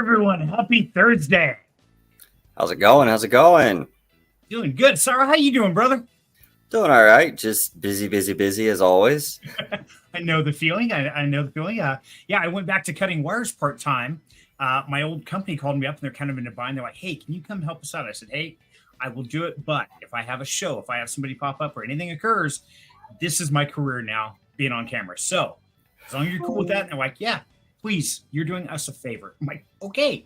everyone. Happy Thursday. How's it going? How's it going? Doing good. Sarah, how you doing, brother? Doing all right. Just busy as always. I know the feeling. I know the feeling. I went back to cutting wires part-time. My old company called me up, and they're kind of in a bind. They're like, hey, can you come help us out? I said, hey, I will do it, but if I have a show, if I have somebody pop up or anything occurs, this is my career now, being on camera. So as long as you're cool with that, and they're like, yeah, please, you're doing us a favor. I'm like, okay.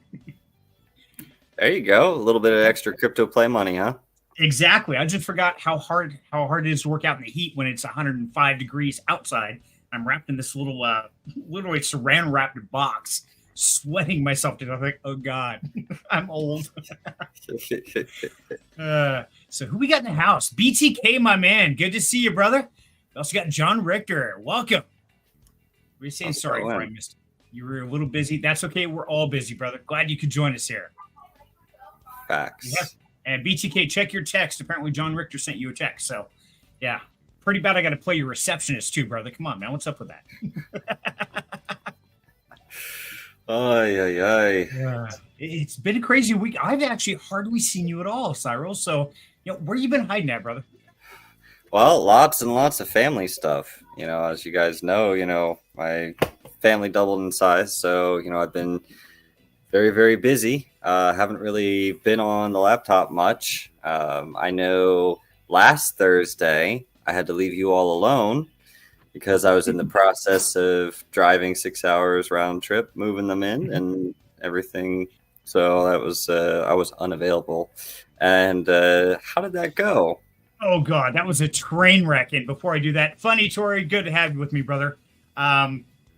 There you go. A little bit of extra crypto play money, huh? Exactly. I just forgot how hard it is to work out in the heat when it's 105 degrees outside. I'm wrapped in this little, literally saran wrapped box, sweating myself to death. Like, oh God, I'm old. So who we got in the house? BTK, my man. Good to see you, brother. We also got John Richter. Welcome. We're saying sorry for I missed it. You were a little busy. That's okay. We're all busy, brother. Glad you could join us here. Facts. Yeah. And BTK, check your text. Apparently, John Richter sent you a text. So, yeah, pretty bad. I got to play your receptionist too, brother. Come on, man. What's up with that? It's been a crazy week. I've actually hardly seen you at all, Cyril. So, where you been hiding at, brother? Well, lots and lots of family stuff. As you guys know, my family doubled in size. So, I've been very, very busy. Haven't really been on the laptop much. I know last Thursday I had to leave you all alone because I was in the process of driving 6 hours round trip, moving them in and everything. So that was I was unavailable. And how did that go? Oh God, that was a train wreck. And before I do that, funny Tori, good to have you with me, brother.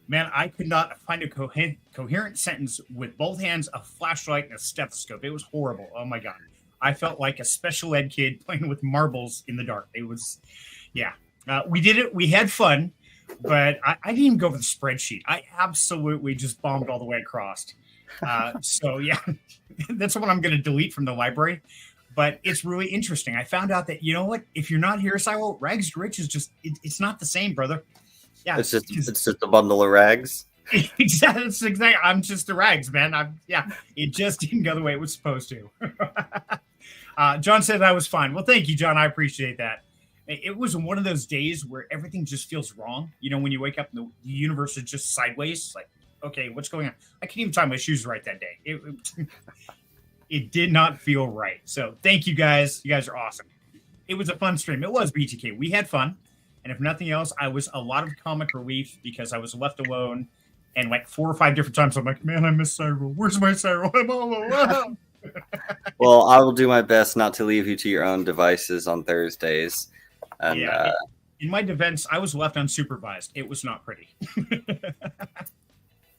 Man, I could not find a coherent sentence with both hands, a flashlight, and a stethoscope. It was horrible. Oh my God. I felt like a special ed kid playing with marbles in the dark. It was, yeah. We did it. We had fun, but I didn't even go for the spreadsheet. I absolutely just bombed all the way across. So yeah, that's what I'm going to delete from the library. But it's really interesting. I found out that, you know what? If you're not here, Cyril, rags to riches just, it's not the same, brother. Yeah, it's just a bundle of rags. Exactly. I'm just the rags, man. It just didn't go the way it was supposed to. John said I was fine. Well, thank you, John. I appreciate that. It was one of those days where everything just feels wrong. When you wake up and the universe is just sideways, like, okay, what's going on? I can't even tie my shoes right that day. It did not feel right. So thank you guys. You guys are awesome. It was a fun stream. It was BTK. We had fun. And if nothing else, I was a lot of comic relief because I was left alone. And like 4 or 5 different times, I'm like, man, I miss Cyril. Where's my Cyril? I'm all alone. Well, I will do my best not to leave you to your own devices on Thursdays. And, in my defense, I was left unsupervised. It was not pretty.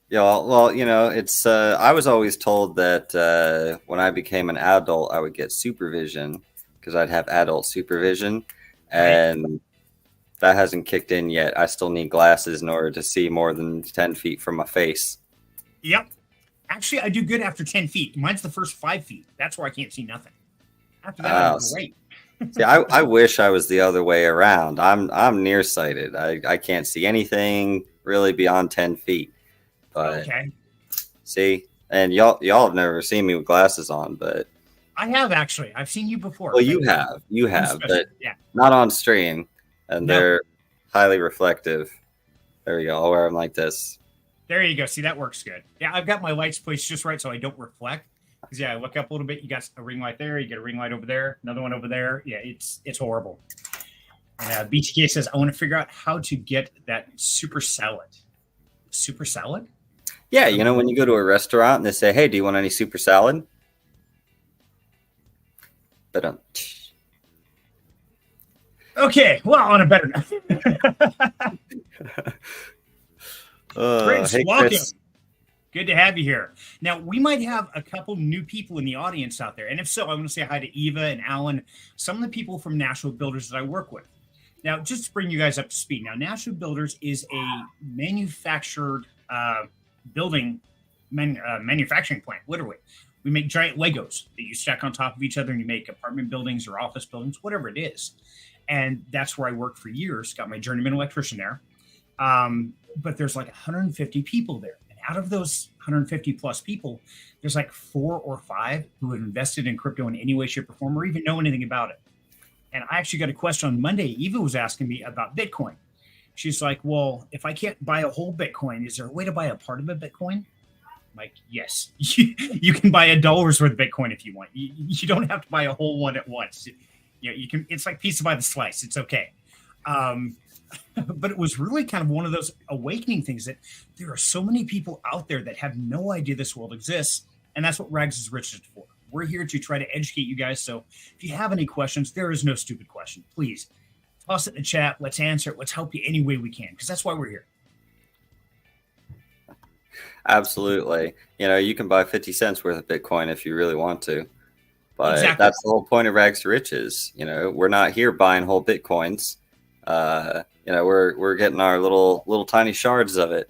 Yeah, well, it's. I was always told that when I became an adult, I would get supervision because I'd have adult supervision, and that hasn't kicked in yet. I still need glasses in order to see more than 10 feet from my face. Yep. Actually, I do good after 10 feet. Mine's the first 5 feet. That's where I can't see nothing. After that, I'm great. See, I wish I was the other way around. I'm nearsighted. I can't see anything really beyond 10 feet. But okay. See, and y'all have never seen me with glasses on, but I have actually. I've seen you before. Well, you have, but not on stream, and they're highly reflective. There you go. I'll wear them like this. There you go. See, that works good. Yeah, I've got my lights placed just right so I don't reflect. Because I look up a little bit. You got a ring light there. You get a ring light over there. Another one over there. Yeah, it's horrible. And BTK says, I want to figure out how to get that super salad. Super salad? Yeah, when you go to a restaurant and they say, hey, do you want any super salad? But okay, well, on a better note. Chris, hey, welcome. Chris. Good to have you here. Now, we might have a couple new people in the audience out there. And if so, I want to say hi to Eva and Alan, some of the people from National Builders that I work with. Now, just to bring you guys up to speed. Now, National Builders is a manufactured manufacturing plant, literally. We make giant Legos that you stack on top of each other and you make apartment buildings or office buildings, whatever it is. And that's where I worked for years, got my journeyman electrician there. But there's like 150 people there. And out of those 150 plus people, there's like 4 or 5 who have invested in crypto in any way, shape, or form, or even know anything about it. And I actually got a question on Monday. Eva was asking me about Bitcoin. She's like, well, if I can't buy a whole Bitcoin, is there a way to buy a part of a Bitcoin? I'm like, yes, you can buy $1 worth of Bitcoin if you want. You don't have to buy a whole one at once. You can. It's like pizza by the slice. It's okay. But it was really kind of one of those awakening things that there are so many people out there that have no idea this world exists. And that's what Rags is Richest for. We're here to try to educate you guys. So if you have any questions, there is no stupid question. Please toss it in the chat. Let's answer it. Let's help you any way we can, because that's why we're here. Absolutely. You can buy 50 cents worth of Bitcoin if you really want to. But Exactly. that's the whole point of Rags to Riches. We're not here buying whole Bitcoins. We're getting our little tiny shards of it.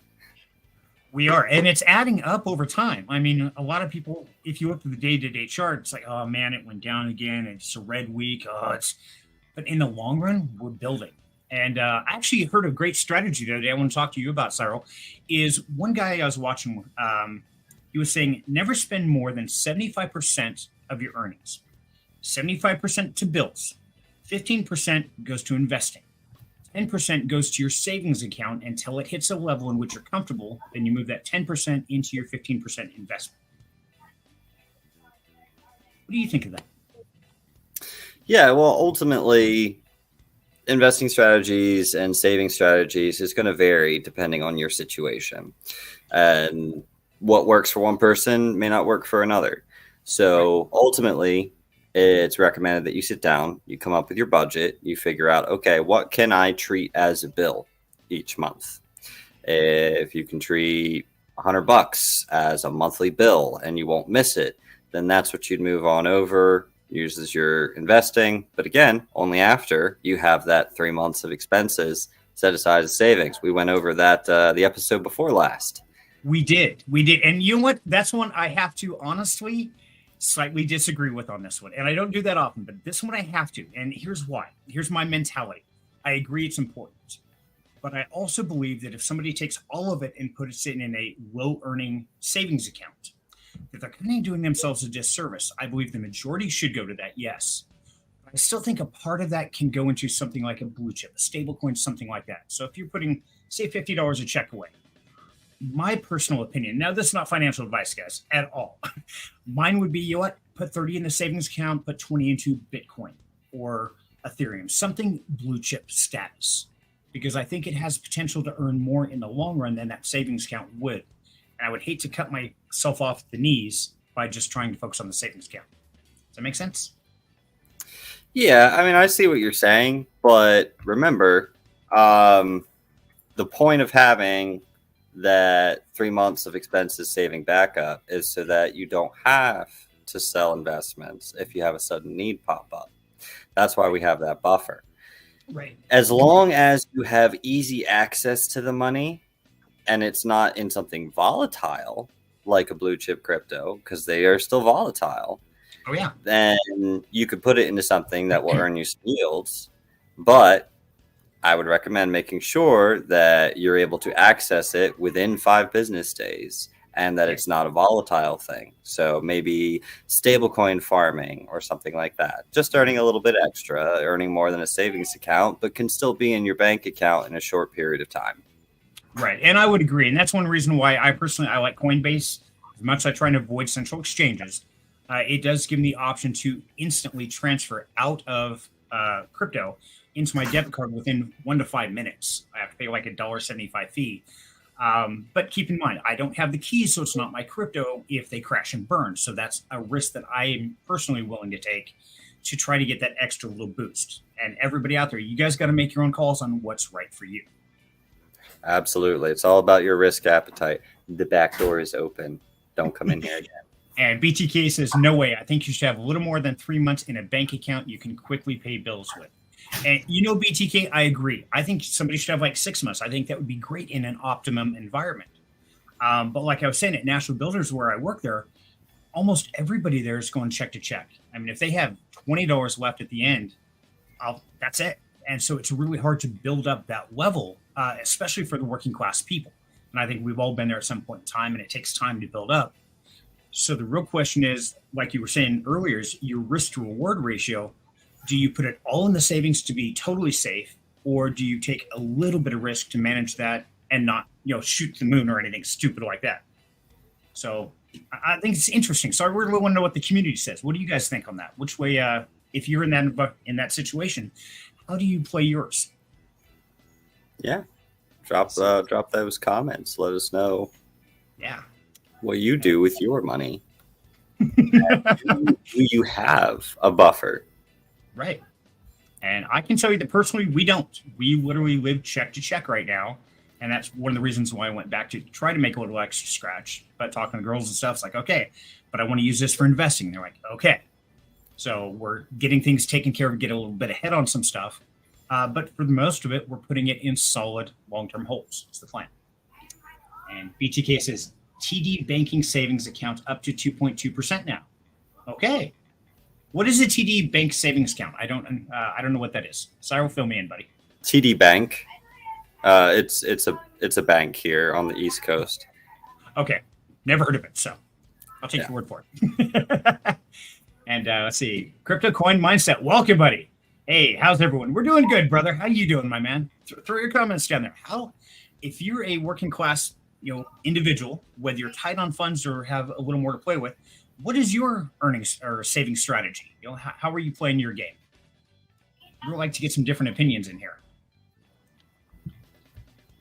We are, and it's adding up over time. I mean, a lot of people, if you look at the day-to-day chart, it's like, oh man, it went down again. It's a red week. But in the long run, we're building. And I actually heard a great strategy the other day I want to talk to you about, Cyril, is one guy I was watching, he was saying never spend more than 75% of your earnings. 75% to bills. 15% goes to investing. 10% goes to your savings account until it hits a level in which you're comfortable. Then you move that 10% into your 15% investment. What do you think of that? Yeah, well, ultimately, investing strategies and saving strategies is going to vary depending on your situation. And what works for one person may not work for another. So ultimately, it's recommended that you sit down, you come up with your budget, you figure out, okay, what can I treat as a bill each month? If you can treat $100 as a monthly bill and you won't miss it, then that's what you'd move on over, use as your investing. But again, only after you have that 3 months of expenses set aside as savings. We went over that the episode before last. We did. And you know what? That's one I have to honestly slightly disagree with on this one. And I don't do that often, but this one I have to. And here's why. Here's my mentality. I agree it's important. But I also believe that if somebody takes all of it and puts it in a low earning savings account, that they're kind of doing themselves a disservice. I believe the majority should go to that, yes. But I still think a part of that can go into something like a blue chip, a stable coin, something like that. So if you're putting, say, $50 a check away, my personal opinion, now this is not financial advice, guys, at all. Mine would be, you know what, put 30 in the savings account, put 20 into Bitcoin or Ethereum, something blue chip status, because I think it has potential to earn more in the long run than that savings account would. And I would hate to cut myself off at the knees by just trying to focus on the savings account. Does that make sense? Yeah, I mean, I see what you're saying, but remember, the point of having that 3 months of expenses saving backup is so that you don't have to sell investments if you have a sudden need pop up. That's why we have that buffer. Right. As long as you have easy access to the money and it's not in something volatile like a blue chip crypto, because they are still volatile. Oh, yeah. Then you could put it into something that will earn you some yields. But I would recommend making sure that you're able to access it within 5 business days and that it's not a volatile thing. So maybe stablecoin farming or something like that. Just earning a little bit extra, earning more than a savings account, but can still be in your bank account in a short period of time. Right. And I would agree. And that's one reason why I like Coinbase. As much as I try to avoid central exchanges, it does give me the option to instantly transfer out of crypto into my debit card within 1 to 5 minutes. I have to pay like $1.75 fee. But keep in mind, I don't have the keys, so it's not my crypto if they crash and burn. So that's a risk that I am personally willing to take to try to get that extra little boost. And everybody out there, you guys got to make your own calls on what's right for you. Absolutely. It's all about your risk appetite. The back door is open. Don't come in here again. And BTK says, no way. I think you should have a little more than 3 months in a bank account you can quickly pay bills with. And BTK, I agree. I think somebody should have like 6 months. I think that would be great in an optimum environment. But like I was saying, at National Builders where I work there, almost everybody there is going check to check. I mean, if they have $20 left at the end, that's it. And so it's really hard to build up that level, especially for the working class people. And I think we've all been there at some point in time, and it takes time to build up. So the real question is, like you were saying earlier, is your risk to reward ratio. Do you put it all in the savings to be totally safe, or do you take a little bit of risk to manage that and not, shoot the moon or anything stupid like that? So I think it's interesting. So I really want to know what the community says. What do you guys think on that? Which way, if you're in that situation, how do you play yours? Yeah, drop those comments. Let us know. Yeah, what you do with your money. Do you have a buffer? Right. And I can tell you that personally, we don't. We literally live check to check right now. And that's one of the reasons why I went back to try to make a little extra scratch. But talking to girls and stuff, it's like, okay, but I want to use this for investing. They're like, okay. So we're getting things taken care of, get a little bit ahead on some stuff. But for the most of it, we're putting it in solid long-term holds. It's the plan. And BTK says, TD banking savings account up to 2.2% now. Okay. What is a TD bank savings account? I don't know what that is. Cyril, fill me in, buddy. TD Bank. It's a bank here on the East Coast. Okay. Never heard of it, so I'll take your word for it. And let's see. Crypto Coin Mindset. Welcome, buddy. Hey, how's everyone? We're doing good, brother. How you doing, my man? Throw your comments down there. If you're a working class, individual, whether you're tight on funds or have a little more to play with, what is your earnings or saving strategy? How are you playing your game? We'd like to get some different opinions in here.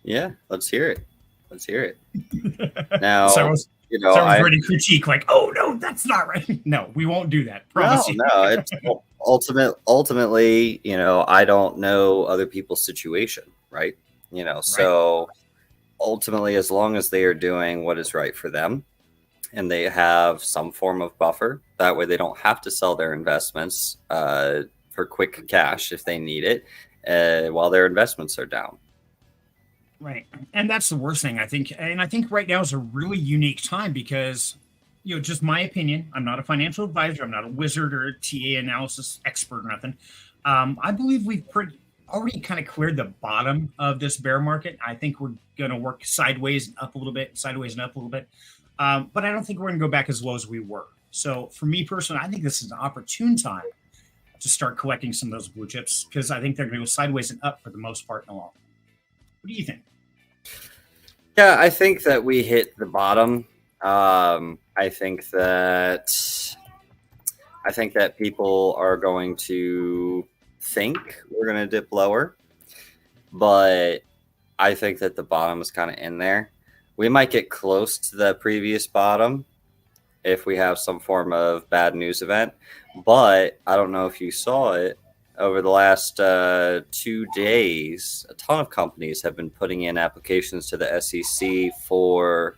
Yeah, let's hear it. Now, Someone's ready to critique, like, oh no, that's not right. No, we won't do that. Promise you. No. It's ultimately, I don't know other people's situation, right? So ultimately, as long as they are doing what is right for them and they have some form of buffer, that way they don't have to sell their investments for quick cash if they need it while their investments are down. Right. And that's the worst thing, I think. And I think right now is a really unique time because, just my opinion, I'm not a financial advisor. I'm not a wizard or a TA analysis expert or nothing. I believe we've already kind of cleared the bottom of this bear market. I think we're going to work sideways and up a little bit, but I don't think we're going to go back as low as we were. So for me personally, I think this is an opportune time to start collecting some of those blue chips because I think they're going to go sideways and up for the most part in the long. What do you think? Yeah, I think that we hit the bottom. I think that people are going to think we're going to dip lower, but I think that the bottom is kind of in there. We might get close to the previous bottom if we have some form of bad news event, but I don't know if you saw it. Over the last 2 days, a ton of companies have been putting in applications to the SEC for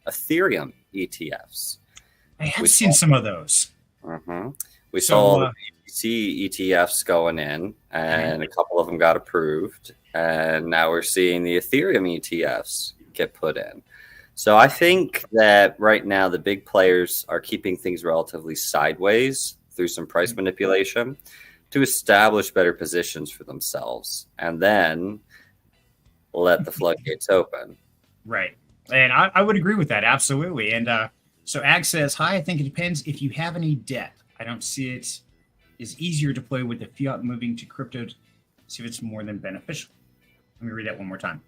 Ethereum ETFs. I have seen some of those. Mm-hmm. We saw the BTC ETFs going in, and a couple of them got approved. And now we're seeing the Ethereum ETFs get put in. So I think that right now the big players are keeping things relatively sideways through some price manipulation to establish better positions for themselves and then let the floodgates open. Right. And I would agree with that. Absolutely. And so Ag says, hi, I think it depends if you have any debt. I don't see it is easier to play with the fiat moving to crypto to see if it's more than beneficial. Let me read that one more time.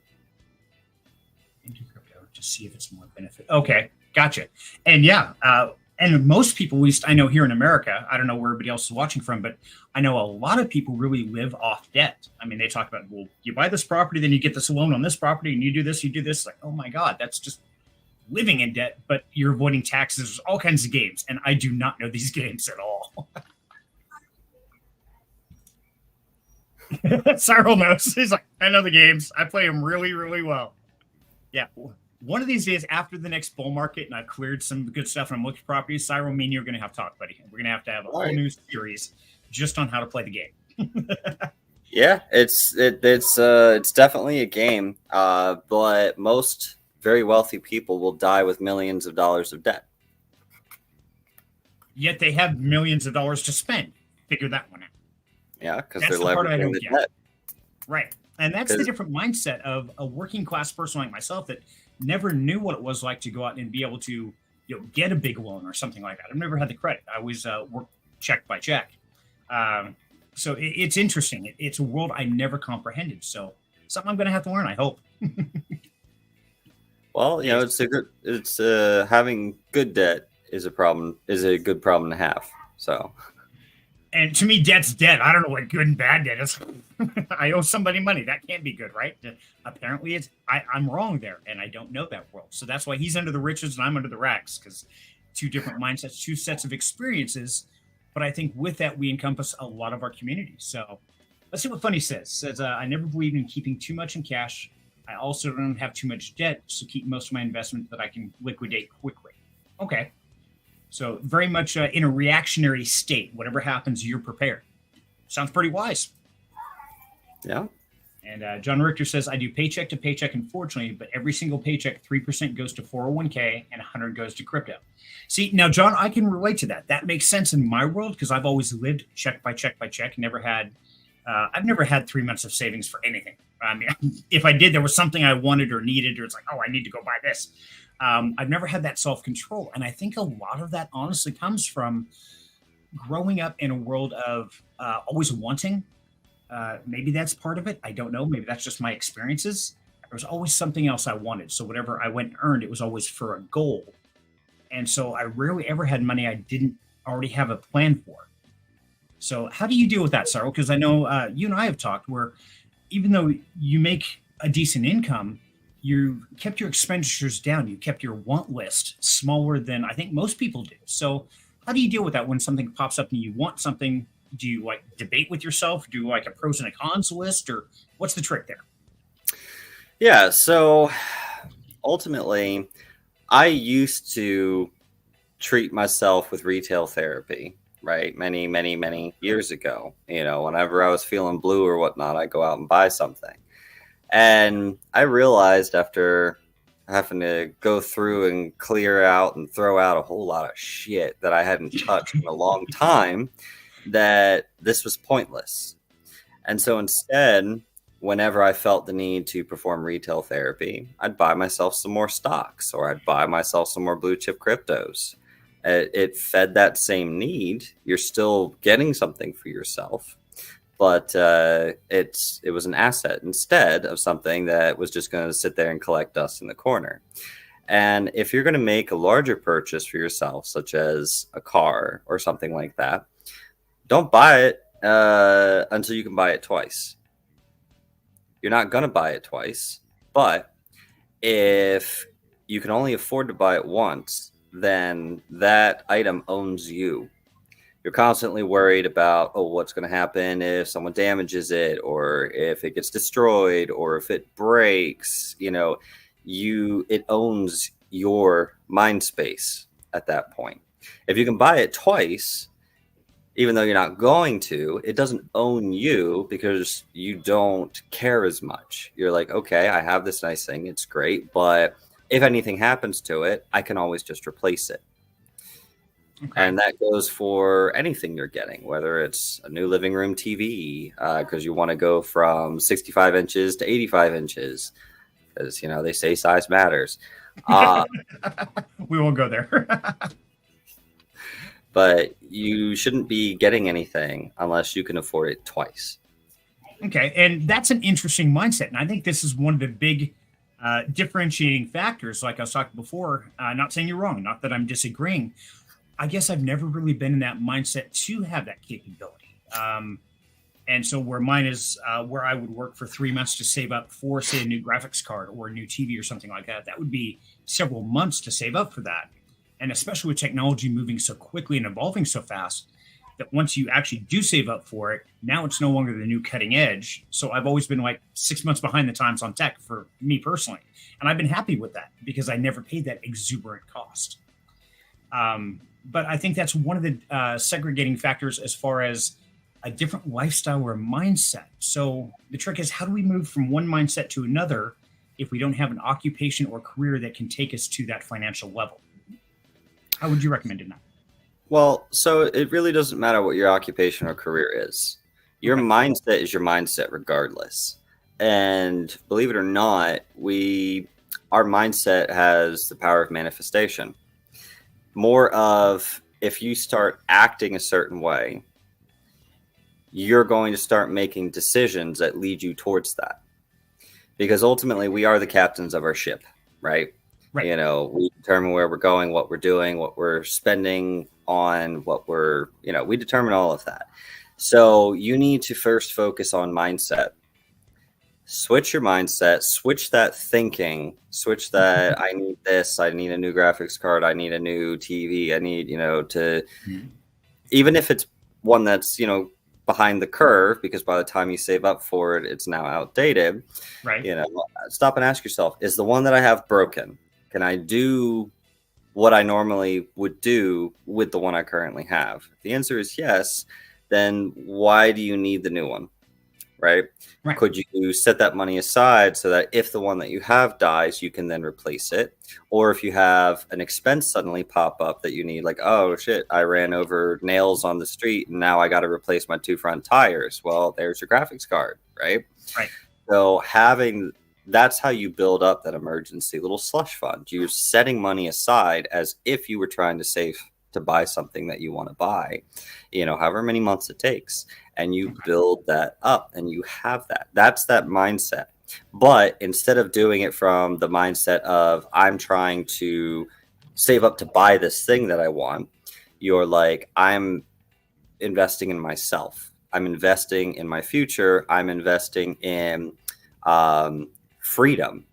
Into crypto to see if it's more beneficial. Okay. Gotcha. And yeah, and most people, at least I know here in America, I don't know where everybody else is watching from, but I know a lot of people really live off debt. I mean, they talk about, well, you buy this property, then you get this loan on this property, and you do this. Like, oh my God, that's just living in debt, but you're avoiding taxes. There's all kinds of games, and I do not know these games at all. Cyril knows. He's like, I know the games. I play them really, really well. Yeah. One of these days after the next bull market and I've cleared some good stuff and I'm looking for properties, Cyril, me and you are going to have to talk, buddy. We're going to have a whole new series just on how to play the game. Yeah, it's definitely a game, but most very wealthy people will die with millions of dollars of debt. Yet they have millions of dollars to spend. Figure that one out. Yeah, because they're leveraging the debt. Right. And that's the different mindset of a working class person like myself that never knew what it was like to go out and be able to, get a big loan or something like that. I've never had the credit. I always worked check by check. So it's interesting. It's a world I never comprehended. So something I'm going to have to learn, I hope. Well, it's having good debt is a good problem to have. So. And to me, debt's debt. I don't know what good and bad debt is. I owe somebody money. That can't be good, right? Apparently, I'm wrong there, and I don't know that world. So that's why he's under the riches and I'm under the rags, because two different mindsets, two sets of experiences. But I think with that, we encompass a lot of our community. So let's see what Funny says. Says, I never believed in keeping too much in cash. I also don't have too much debt, so keep most of my investment that I can liquidate quickly. Okay. So very much in a reactionary state. Whatever happens, you're prepared. Sounds pretty wise. Yeah. And John Richter says, I do paycheck to paycheck, unfortunately, but every single paycheck, 3% goes to 401k and 100 goes to crypto. See, now, John, I can relate to that. That makes sense in my world because I've always lived check by check by check. I've never had 3 months of savings for anything. I mean, if I did, there was something I wanted or needed, or it's like, oh, I need to go buy this. I've never had that self-control. And I think a lot of that honestly comes from growing up in a world of always wanting. Maybe that's part of it. I don't know. Maybe that's just my experiences. There was always something else I wanted. So whatever I went and earned, it was always for a goal. And so I rarely ever had money I didn't already have a plan for. So how do you deal with that, Cyril? Because I know you and I have talked where even though you make a decent income, you kept your expenditures down. You kept your want list smaller than I think most people do. So how do you deal with that when something pops up and you want something? Do you like debate with yourself? Do you like a pros and a cons list, or what's the trick there? Yeah. So ultimately, I used to treat myself with retail therapy, right? Many years ago, whenever I was feeling blue or whatnot, I go out and buy something. And I realized after having to go through and clear out and throw out a whole lot of shit that I hadn't touched in a long time, that this was pointless. And so instead, whenever I felt the need to perform retail therapy, I'd buy myself some more stocks or I'd buy myself some more blue chip cryptos. It fed that same need. You're still getting something for yourself, but it was an asset instead of something that was just going to sit there and collect dust in the corner. And if you're going to make a larger purchase for yourself, such as a car or something like that, don't buy it until you can buy it twice. You're not going to buy it twice, but if you can only afford to buy it once, then that item owns you. You're constantly worried about, what's going to happen if someone damages it, or if it gets destroyed, or if it breaks. It owns your mind space at that point. If you can buy it twice, even though you're not going to, it doesn't own you because you don't care as much. You're like, okay, I have this nice thing. It's great. But if anything happens to it, I can always just replace it. Okay. And that goes for anything you're getting, whether it's a new living room TV, because you want to go from 65 inches to 85 inches, because, they say size matters. We won't go there. But you shouldn't be getting anything unless you can afford it twice. Okay. And that's an interesting mindset. And I think this is one of the big differentiating factors. Like I was talking before, not saying you're wrong, not that I'm disagreeing. I guess I've never really been in that mindset to have that capability. And so where mine is, where I would work for 3 months to save up for, say, a new graphics card or a new TV or something like that, that would be several months to save up for that. And especially with technology moving so quickly and evolving so fast, that once you actually do save up for it, now it's no longer the new cutting edge. So I've always been like 6 months behind the times on tech for me personally. And I've been happy with that because I never paid that exuberant cost. But I think that's one of the segregating factors as far as a different lifestyle or mindset. So the trick is, how do we move from one mindset to another if we don't have an occupation or career that can take us to that financial level? How would you recommend it now? Well, so it really doesn't matter what your occupation or career is. Your mindset is your mindset regardless. And believe it or not, our mindset has the power of manifestation. More of, if you start acting a certain way, you're going to start making decisions that lead you towards that. Because ultimately, we are the captains of our ship, right? Right. You know, we determine where we're going, what we're doing, what we're spending on, we determine all of that. So you need to first focus on mindset. Switch your mindset, switch that thinking, switch that I need this, I need a new graphics card, I need a new TV, I need, even if it's one that's, behind the curve, because by the time you save up for it, it's now outdated. Right. Stop and ask yourself, is the one that I have broken? Can I do what I normally would do with the one I currently have? If the answer is yes, then why do you need the new one? Right? Could you set that money aside so that if the one that you have dies, you can then replace it? Or if you have an expense suddenly pop up that you need, like, oh shit, I ran over nails on the street and now I got to replace my 2 front tires. Well, there's your graphics card, right? Right. So that's how you build up that emergency little slush fund. You're setting money aside as if you were trying to save to buy something that you want to buy, however many months it takes. And you build that up and you have that. That's that mindset. But instead of doing it from the mindset of, I'm trying to save up to buy this thing that I want, you're like, I'm investing in myself. I'm investing in my future. I'm investing in freedom.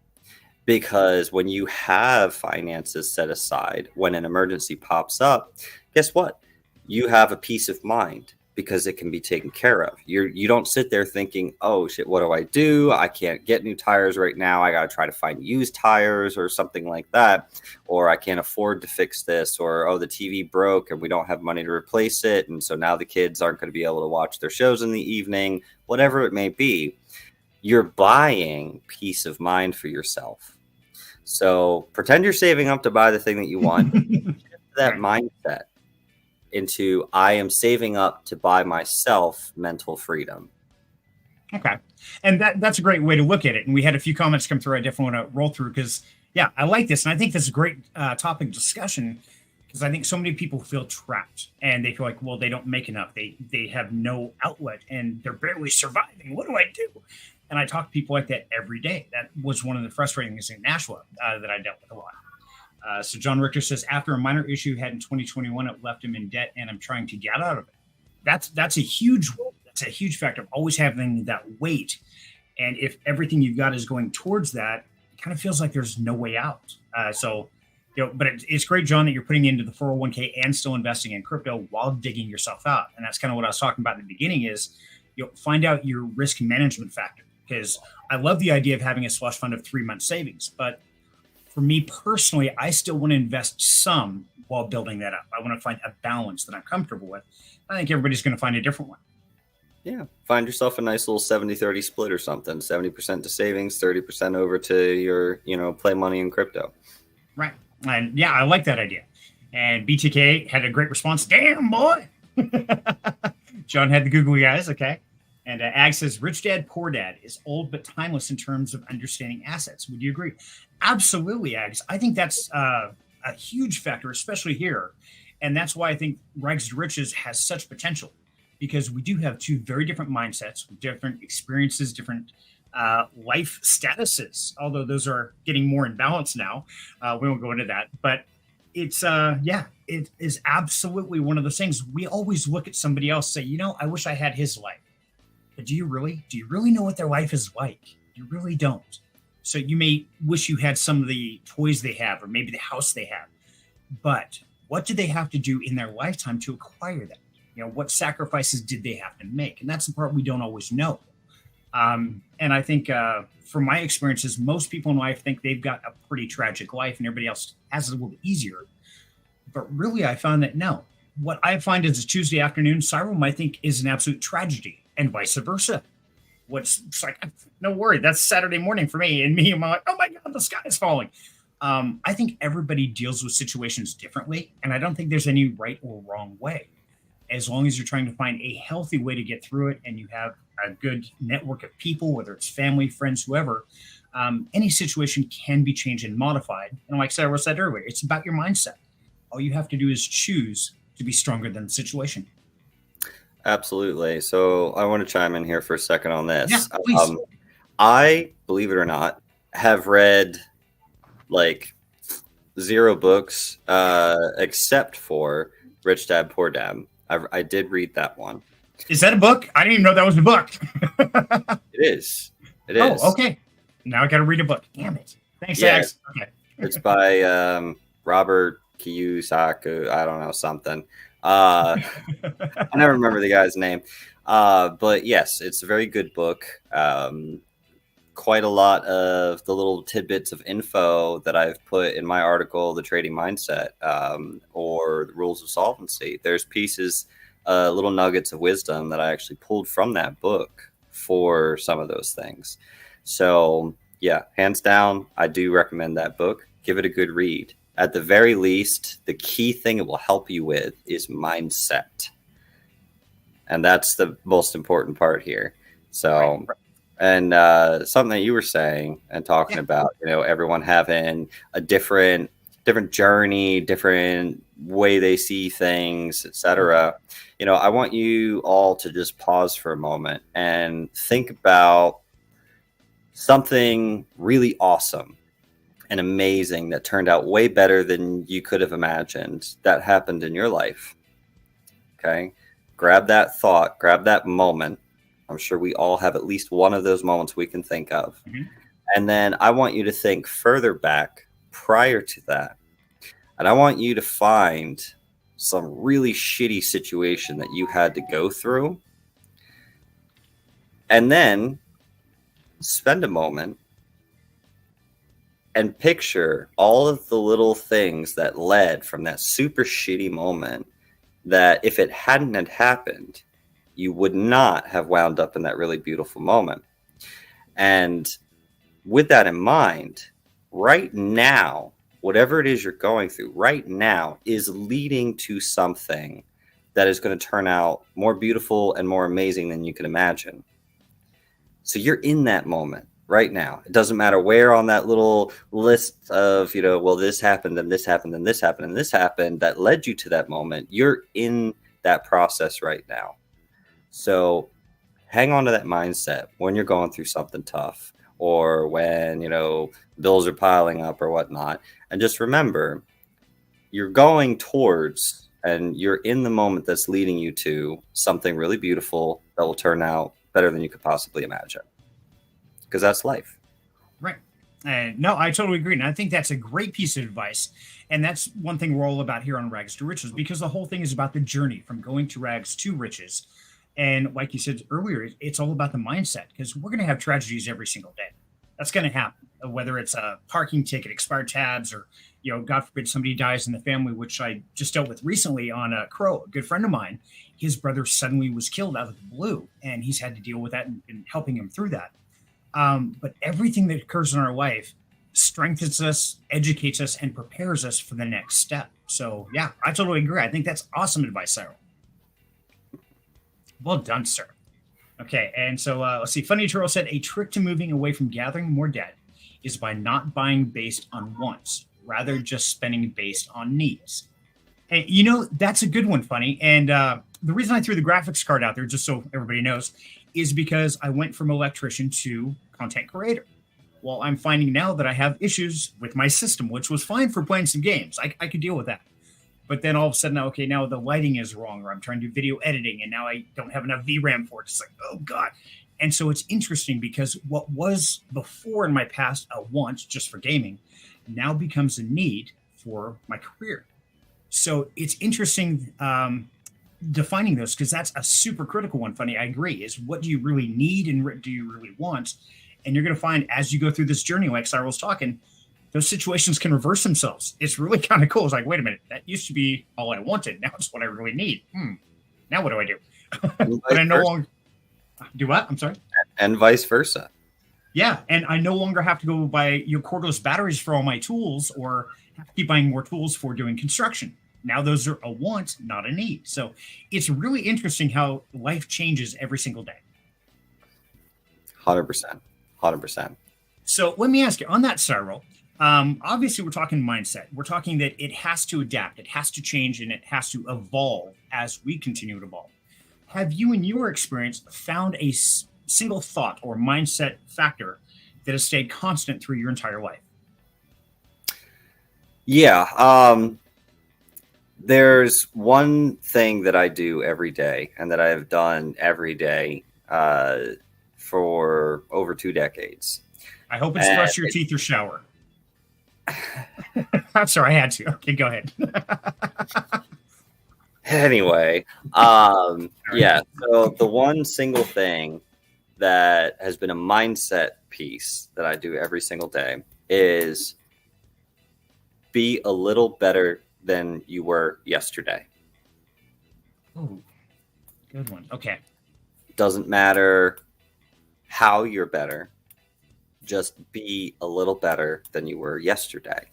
Because when you have finances set aside, when an emergency pops up, guess what? You have a peace of mind because it can be taken care of. You don't sit there thinking, oh shit, what do I do? I can't get new tires right now. I got to try to find used tires or something like that. Or I can't afford to fix this. Or, oh, the TV broke and we don't have money to replace it. And so now the kids aren't going to be able to watch their shows in the evening, whatever it may be. You're buying peace of mind for yourself. So pretend you're saving up to buy the thing that you want. That mindset into, I am saving up to buy myself mental freedom. Okay. And that's a great way to look at it. And we had a few comments come through. I definitely want to roll through because, yeah, I like this. And I think this is a great topic discussion because I think so many people feel trapped and they feel like, well, they don't make enough. They have no outlet and they're barely surviving. What do I do? And I talk to people like that every day. That was one of the frustrating things in Nashua that I dealt with a lot. So John Richter says, after a minor issue he had in 2021, it left him in debt, and I'm trying to get out of it. That's a huge factor of always having that weight. And if everything you've got is going towards that, it kind of feels like there's no way out. But it's great, John, that you're putting into the 401k and still investing in crypto while digging yourself out. And that's kind of what I was talking about in the beginning is, find out your risk management factor. Because I love the idea of having a slush fund of 3 month savings. But for me personally, I still want to invest some while building that up. I want to find a balance that I'm comfortable with. I think everybody's going to find a different one. Yeah. Find yourself a nice little 70-30 split or something. 70% to savings, 30% over to your, play money in crypto. Right. And yeah, I like that idea. And BTK had a great response. Damn, boy. John had the googly eyes. Okay. And Ag says, Rich Dad, Poor Dad is old but timeless in terms of understanding assets. Would you agree? Absolutely, Ags. I think that's a huge factor, especially here. And that's why I think Rags to Riches has such potential, because we do have two very different mindsets, different experiences, different life statuses, although those are getting more in balance now. We won't go into that. But it's, it is absolutely one of those things. We always look at somebody else, say, I wish I had his life. But do you really know what their life is like? You really don't. So you may wish you had some of the toys they have, or maybe the house they have. But what did they have to do in their lifetime to acquire that? What sacrifices did they have to make? And that's the part we don't always know. And I think from my experiences, most people in life think they've got a pretty tragic life and everybody else has it a little bit easier. But really, I found that no. What I find is a Tuesday afternoon, Cyril might think is an absolute tragedy, and vice versa. It's like, no worry, that's Saturday morning for me. And me, I'm like, oh my God, the sky is falling. I think everybody deals with situations differently. And I don't think there's any right or wrong way. As long as you're trying to find a healthy way to get through it and you have a good network of people, whether it's family, friends, whoever, any situation can be changed and modified. And like Sarah said earlier, it's about your mindset. All you have to do is choose to be stronger than the situation. Absolutely. So I want to chime in here for a second on this. Yeah, please. I, believe it or not, have read like 0 books except for Rich Dad Poor Dad. I did read that one. Is that a book? I didn't even know that was a book. It is. It is. Oh, okay. Now I got to read a book. Damn it. Thanks, Yeah. Alex. Okay. It's by Robert Kiyosaki. I don't know, something. I never remember the guy's name. But yes, it's a very good book. Quite a lot of the little tidbits of info that I've put in my article, The Trading Mindset, or The Rules of Solvency. There's pieces, little nuggets of wisdom that I actually pulled from that book for some of those things. So yeah, hands down, I do recommend that book. Give it a good read. At the very least, the key thing it will help you with is mindset. And that's the most important part here. So, Right. and something that you were saying and talking about, everyone having a different journey, different way they see things, etc. I want you all to just pause for a moment and think about something really awesome and amazing that turned out way better than you could have imagined that happened in your life. Okay. Grab that thought, grab that moment. I'm sure we all have at least one of those moments we can think of. Mm-hmm. And then I want you to think further back prior to that. And I want you to find some really shitty situation that you had to go through. And then spend a moment and picture all of the little things that led from that super shitty moment that if it hadn't had happened, you would not have wound up in that really beautiful moment. And with that in mind, right now, whatever it is you're going through right now is leading to something that is going to turn out more beautiful and more amazing than you can imagine. So you're in that moment right now. It doesn't matter where on that little list of, well, this happened and this happened and this happened and this happened that led you to that moment. You're in that process right now. So hang on to that mindset when you're going through something tough or when, bills are piling up or whatnot. And just remember, you're going towards and you're in the moment that's leading you to something really beautiful that will turn out better than you could possibly imagine. Because that's life. Right. And no, I totally agree. And I think that's a great piece of advice. And that's one thing we're all about here on Rags to Riches, because the whole thing is about the journey from going to rags to riches. And like you said earlier, it's all about the mindset, because we're going to have tragedies every single day. That's going to happen, whether it's a parking ticket, expired tabs, or, God forbid somebody dies in the family, which I just dealt with recently on a Crow, a good friend of mine. His brother suddenly was killed out of the blue, and he's had to deal with that and helping him through that. But everything that occurs in our life strengthens us, educates us, and prepares us for the next step. So, yeah, I totally agree. I think that's awesome advice, Cyril. Well done, sir. Okay, and so let's see. Funny Turtle said, a trick to moving away from gathering more debt is by not buying based on wants, rather just spending based on needs. And, that's a good one, Funny. And the reason I threw the graphics card out there, just so everybody knows, is because I went from electrician to content creator. Well, I'm finding now that I have issues with my system, which was fine for playing some games. I could deal with that. But then all of a sudden, okay, now the lighting is wrong, or I'm trying to do video editing, and now I don't have enough VRAM for it. It's like, oh, God. And so it's interesting because what was before in my past a want just for gaming now becomes a need for my career. So it's interesting defining those, because that's a super critical one, Funny. I agree, is what do you really need and what do you really want? And you're going to find as you go through this journey, like Cyril was talking, those situations can reverse themselves. It's really kind of cool. It's like, wait a minute, that used to be all I wanted. Now it's what I really need. Now what do I do? But I no longer do what? I'm sorry. And vice versa. Yeah, and I no longer have to go buy cordless batteries for all my tools, or have to keep buying more tools for doing construction. Now those are a want, not a need. So it's really interesting how life changes every single day. 100%. 100%. So let me ask you on that, Cyril. Obviously, we're talking mindset. We're talking that it has to adapt, it has to change, and it has to evolve as we continue to evolve. Have you, in your experience, found a single thought or mindset factor that has stayed constant through your entire life? Yeah. There's one thing that I do every day and that I have done every day for over 2 decades. I hope it's brush your teeth or shower. I'm sorry, I had to. Okay, go ahead. Anyway, yeah. So the one single thing that has been a mindset piece that I do every single day is be a little better than you were yesterday. Oh, good one. Okay. Doesn't matter how you're better. Just be a little better than you were yesterday.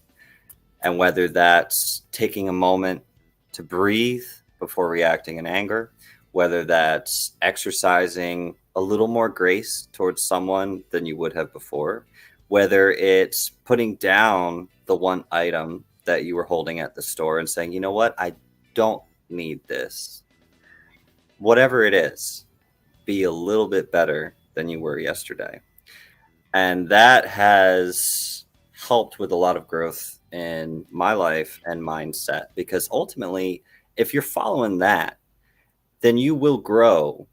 And whether that's taking a moment to breathe before reacting in anger, whether that's exercising a little more grace towards someone than you would have before, whether it's putting down the one item that you were holding at the store and saying, you know what, I don't need this. Whatever it is, be a little bit better than you were yesterday. And that has helped with a lot of growth in my life and mindset, because ultimately, if you're following that, then you will grow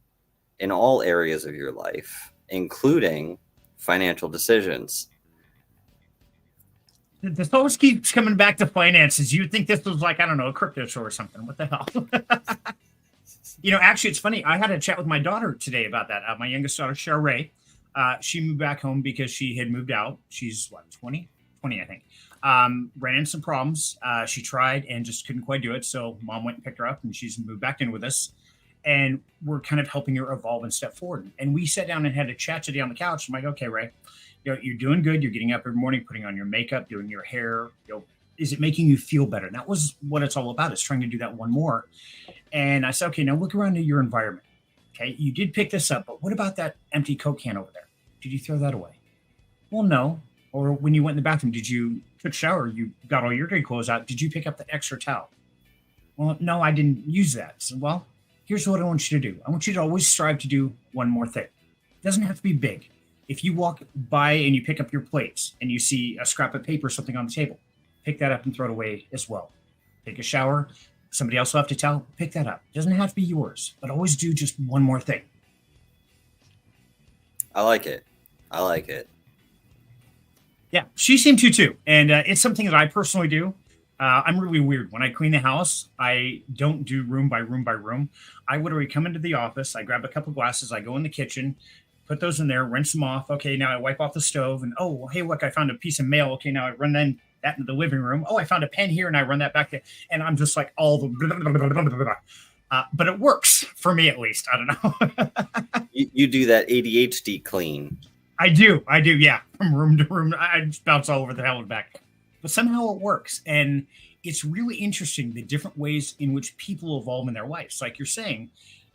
in all areas of your life, including financial decisions. This always keeps coming back to finances. You'd think this was like, I don't know, a crypto show or something. What the hell? Actually, it's funny. I had a chat with my daughter today about that. My youngest daughter, Sheree, she moved back home because she had moved out. She's what, 20, I think. Ran into some problems. She tried and just couldn't quite do it. So mom went and picked her up and she's moved back in with us. And we're kind of helping her evolve and step forward. And we sat down and had a chat today on the couch. I'm like, okay, Ray, you're doing good. You're getting up every morning, putting on your makeup, doing your hair. Is it making you feel better? And that was what it's all about, is trying to do that one more. And I said, okay, now look around at your environment. Okay, you did pick this up, but what about that empty Coke can over there? Did you throw that away? Well, no. Or when you went in the bathroom, did you took a shower? You got all your dirty clothes out. Did you pick up the extra towel? Well, no, I didn't use that. So, well, here's what I want you to do. I want you to always strive to do one more thing. It doesn't have to be big. If you walk by and you pick up your plates and you see a scrap of paper or something on the table, pick that up and throw it away as well. Take a shower. Somebody else will have to towel. Pick that up. It doesn't have to be yours, but always do just one more thing. I like it. I like it. Yeah, she seemed to too. And it's something that I personally do. I'm really weird. When I clean the house, I don't do room by room by room. I literally come into the office, I grab a couple glasses, I go in the kitchen, put those in there, rinse them off. Okay, now I wipe off the stove and, oh, hey, look, I found a piece of mail. Okay, now I run that into the living room. Oh, I found a pen here and I run that back there. And I'm just like all the blah, blah, blah, blah, blah, blah. But it works for me, at least. I don't know. You do that ADHD clean. I do. Yeah. From room to room. I just bounce all over the hell and back. But somehow it works. And it's really interesting the different ways in which people evolve in their lives. Like you're saying,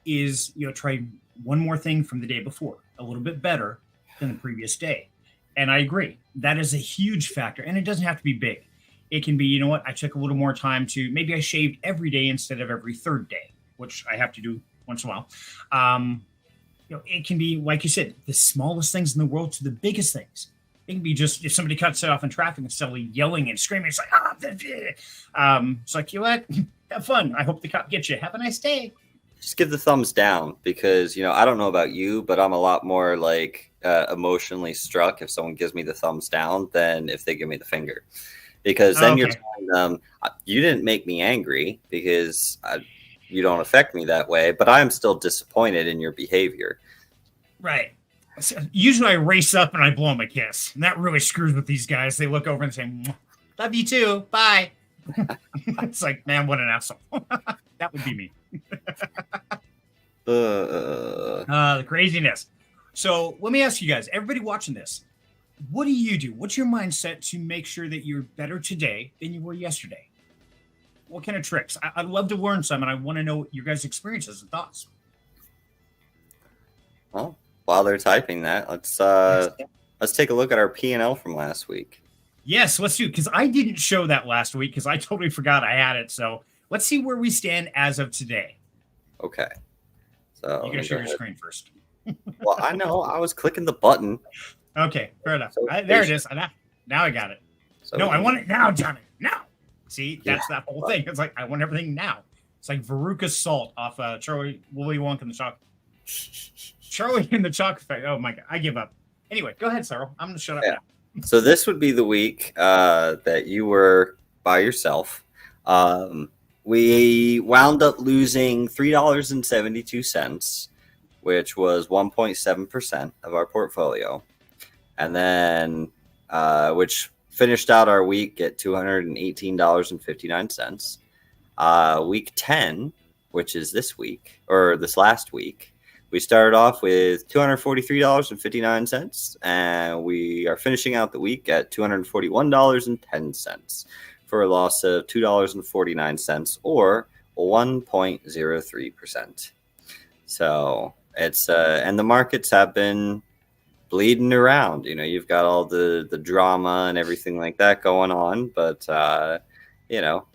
is, try one more thing from the day before, a little bit better than the previous day. And I agree. That is a huge factor. And it doesn't have to be big. It can be, I took a little more time maybe I shaved every day instead of every third day, which I have to do once in a while. It can be, like you said, the smallest things in the world to the biggest things. It can be just if somebody cuts it off in traffic and suddenly yelling and screaming, it's like, it's like, you know what? Have fun. I hope the cop gets you. Have a nice day. Just give the thumbs down, because, I don't know about you, but I'm a lot more like emotionally struck if someone gives me the thumbs down than if they give me the finger, because then you're telling them, you didn't make me angry because you don't affect me that way, but I'm still disappointed in your behavior. Right. So usually I race up and I blow them a kiss. And that really screws with these guys. They look over and say, love you too. Bye. It's like, man, what an asshole. That would be me. The craziness. So let me ask you guys, everybody watching this, what do you do? What's your mindset to make sure that you're better today than you were yesterday? What kind of tricks? I'd love to learn some, and I want to know your guys' experiences and thoughts. Well, while they're typing that, let's take a look at our P&L from last week. Yes, let's do, because I didn't show that last week because I totally forgot I had it. So let's see where we stand as of today. Okay. So you gotta share your screen first. Well, I know. I was clicking the button. Okay, fair enough. So There it is. Now I got it. So no, I want it now, Johnny. Now. See, that's that whole thing. It's like, I want everything now. It's like Veruca's Salt off Charlie Willy Wonka and the Chocolate. Charlie and the Chocolate Factory. Oh my God, I give up. Anyway, go ahead, Cyril. I'm going to shut up now. So this would be the week that you were by yourself. We wound up losing $3.72, which was 1.7% of our portfolio. And then, which finished out our week at $218.59. Week 10, which is this week, or this last week, we started off with $243.59, and we are finishing out the week at $241.10 for a loss of $2.49, or 1.03%. So it's and the markets have been bleeding around. You know, you've got all the drama and everything like that going on, but you know,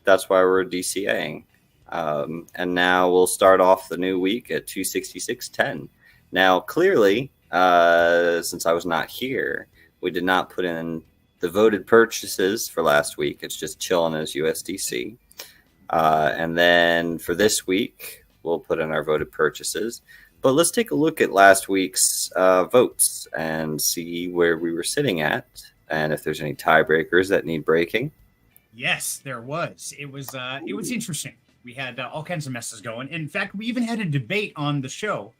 that's why we're DCAing. And now we'll start off the new week at 266.10. Now, clearly, since I was not here, we did not put in the voted purchases for last week. It's just chilling as USDC. And then for this week, we'll put in our voted purchases. But let's take a look at last week's votes and see where we were sitting at, and if there's any tiebreakers that need breaking. Yes, there was. It was interesting. We had all kinds of messes going. In fact, we even had a debate on the show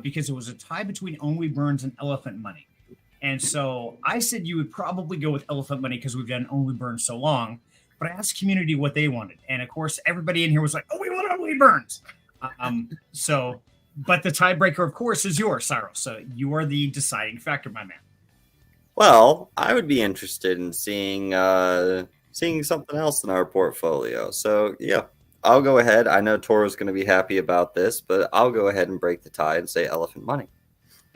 because it was a tie between Only Burns and Elephant Money. And so I said you would probably go with Elephant Money because we've done Only Burns so long. But I asked the community what they wanted. And of course, everybody in here was like, oh, we want Only Burns. But the tiebreaker, of course, is yours, Cyril. So you are the deciding factor, my man. Well, I would be interested in seeing something else in our portfolio. So, yeah. I'll go ahead. I know Toro's going to be happy about this, but I'll go ahead and break the tie and say Elephant Money.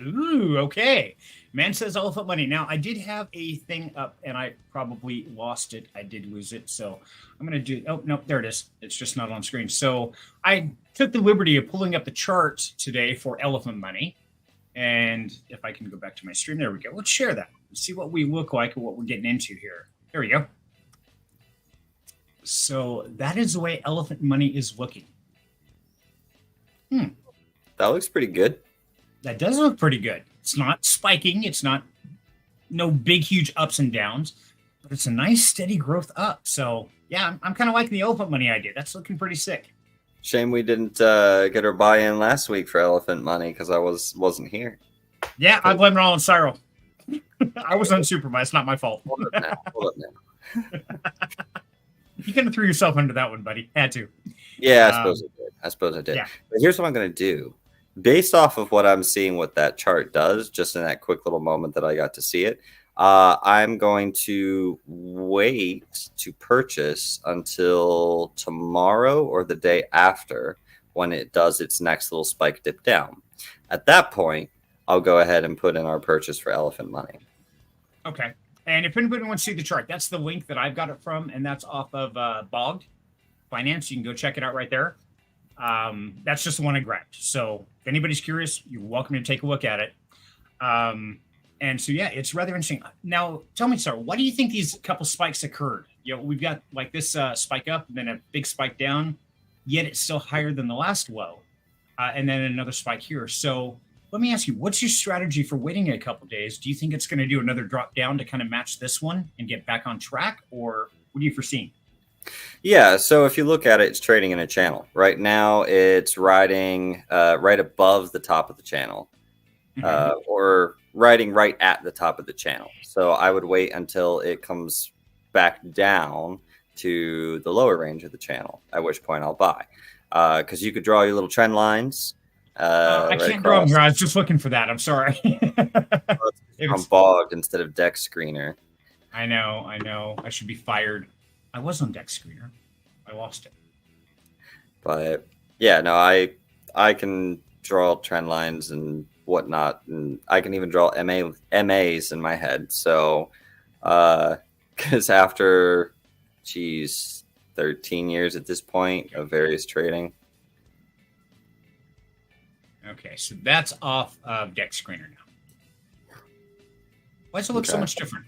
Ooh, okay. Man says Elephant Money. Now, I did have a thing up, and I probably lost it. I did lose it, so I'm going to do... Oh, no, there it is. It's just not on screen. So I took the liberty of pulling up the chart today for Elephant Money, and if I can go back to my stream, there we go. Let's share that. Let's see what we look like and what we're getting into here. There we go. So that is the way Elephant Money is looking. That looks pretty good. That does look pretty good. It's not spiking. It's not no big, huge ups and downs, but it's a nice, steady growth up. So yeah, I'm kind of liking the Elephant Money idea. That's looking pretty sick. Shame we didn't get our buy-in last week for Elephant Money because I wasn't here. Yeah, I blame it all on Cyril. I was unsupervised. Not my fault. Hold up now. You kind of threw yourself under that one, buddy. Had to. Yeah, I suppose I did. Yeah. But here's what I'm going to do. Based off of what I'm seeing, what that chart does, just in that quick little moment that I got to see it, I'm going to wait to purchase until tomorrow or the day after when it does its next little spike dip down. At that point, I'll go ahead and put in our purchase for Elephant Money. Okay. And if anybody wants to see the chart, that's the link that I've got it from, and that's off of Bogged Finance. You can go check it out right there. That's just the one I grabbed. So if anybody's curious, you're welcome to take a look at it. And so, yeah, it's rather interesting. Now, tell me, sir, why do you think these couple spikes occurred? You know, we've got like this spike up, and then a big spike down, yet it's still higher than the last low, and then another spike here. So let me ask you, what's your strategy for waiting a couple days? Do you think it's going to do another drop down to kind of match this one and get back on track, or what are you foreseeing? Yeah, so if you look at it, it's trading in a channel. Right now, it's riding right above the top of the channel, or riding right at the top of the channel. So I would wait until it comes back down to the lower range of the channel, at which point I'll buy. Because you could draw your little trend lines. I can't draw them here. I was just looking for that. I'm sorry. I'm Bogged instead of Deck Screener. I know. I should be fired. I was on Deck Screener. I lost it. But yeah, no, I can draw trend lines and whatnot, and I can even draw MAs in my head. So, because after, 13 years at this point of various trading. Okay, so that's off of Deck Screener now. Why does it look so much different?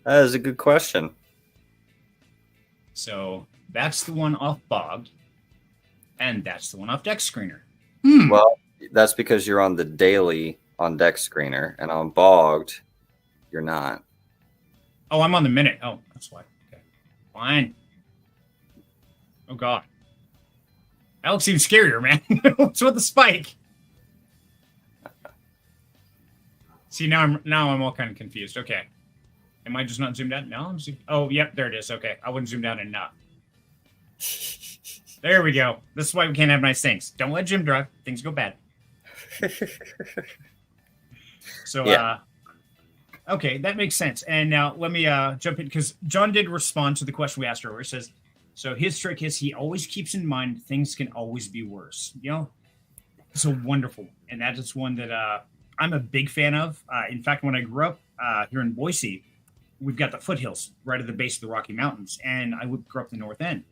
That is a good question. So that's the one off Bogged, and that's the one off Deck Screener. Well, that's because you're on the daily on Deck Screener, and on Bogged, you're not. Oh, I'm on the minute. Oh, that's why. Okay, fine. Oh God, that looks even scarier, man. What's with the spike? See, now I'm all kind of confused. Okay, am I just not zoomed out? No, I'm zoomed. Oh, yep, there it is. Okay, I wouldn't zoom out enough. There we go. This is why we can't have nice things. Don't let Jim drive. Things go bad. So, Yeah. Okay, that makes sense. And now let me jump in, because John did respond to the question we asked earlier. It says, so his trick is he always keeps in mind things can always be worse. You know, so wonderful. And that is one that I'm a big fan of. In fact, when I grew up here in Boise, we've got the foothills right at the base of the Rocky Mountains, and I grew up in the North End.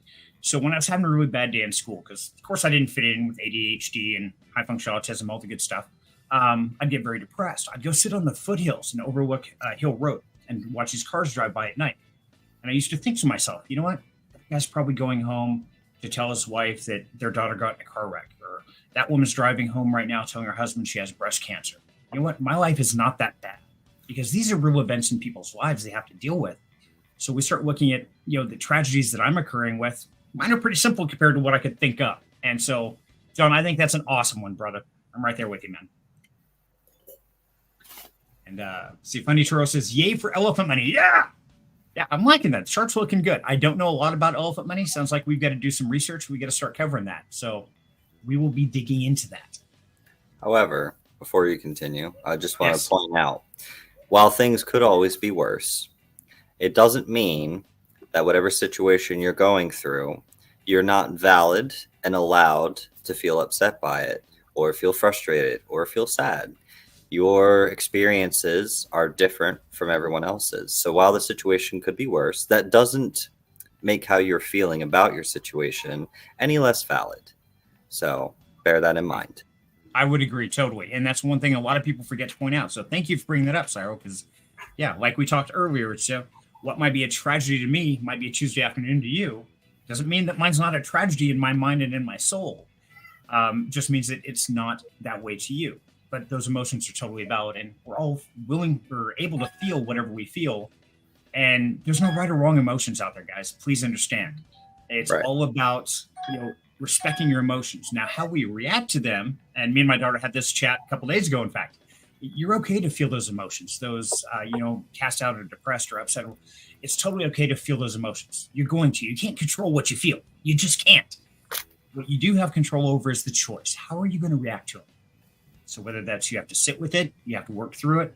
So when I was having a really bad day in school, because of course I didn't fit in with ADHD and high functional autism, all the good stuff, I'd get very depressed. I'd go sit on the foothills and overlook Hill Road and watch these cars drive by at night. And I used to think to myself, you know what? That guy's probably going home to tell his wife that their daughter got in a car wreck, or that woman's driving home right now telling her husband she has breast cancer. You know what? My life is not that bad, because these are real events in people's lives they have to deal with. So we start looking at, the tragedies that I'm occurring with. Mine are pretty simple compared to what I could think of. And so, John, I think that's an awesome one, brother. I'm right there with you, man. And see, Funny Toro says, yay for elephant money. Yeah. Yeah, I'm liking that. Chart's looking good. I don't know a lot about elephant money. Sounds like we've got to do some research. We got to start covering that. So we will be digging into that. However, before you continue, I just want to point out, while things could always be worse, it doesn't mean that whatever situation you're going through, you're not valid and allowed to feel upset by it, or feel frustrated, or feel sad. Your experiences are different from everyone else's. So while the situation could be worse, that doesn't make how you're feeling about your situation any less valid. So bear that in mind. I would agree totally. And that's one thing a lot of people forget to point out. So thank you for bringing that up, Cyril, because, yeah, like we talked earlier, it's what might be a tragedy to me might be a Tuesday afternoon to you. Doesn't mean that mine's not a tragedy in my mind and in my soul. Just means that it's not that way to you. But those emotions are totally valid, and we're all willing or able to feel whatever we feel. And there's no right or wrong emotions out there, guys. Please understand. It's all about, respecting your emotions. Now, how we react to them, and me and my daughter had this chat a couple days ago, in fact. You're okay to feel those emotions, those, cast out or depressed or upset. It's totally okay to feel those emotions. You're going to. You can't control what you feel. You just can't. What you do have control over is the choice. How are you going to react to it? So whether that's you have to sit with it, you have to work through it,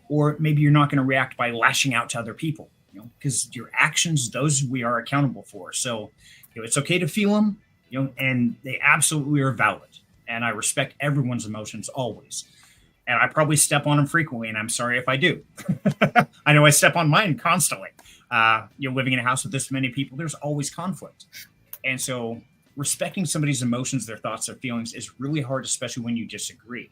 or maybe you're not going to react by lashing out to other people, because your actions, those we are accountable for. So, it's okay to feel them, and they absolutely are valid. And I respect everyone's emotions always. And I probably step on them frequently, and I'm sorry if I do. I know I step on mine constantly. Living in a house with this many people, there's always conflict. And so respecting somebody's emotions, their thoughts, their feelings is really hard, especially when you disagree.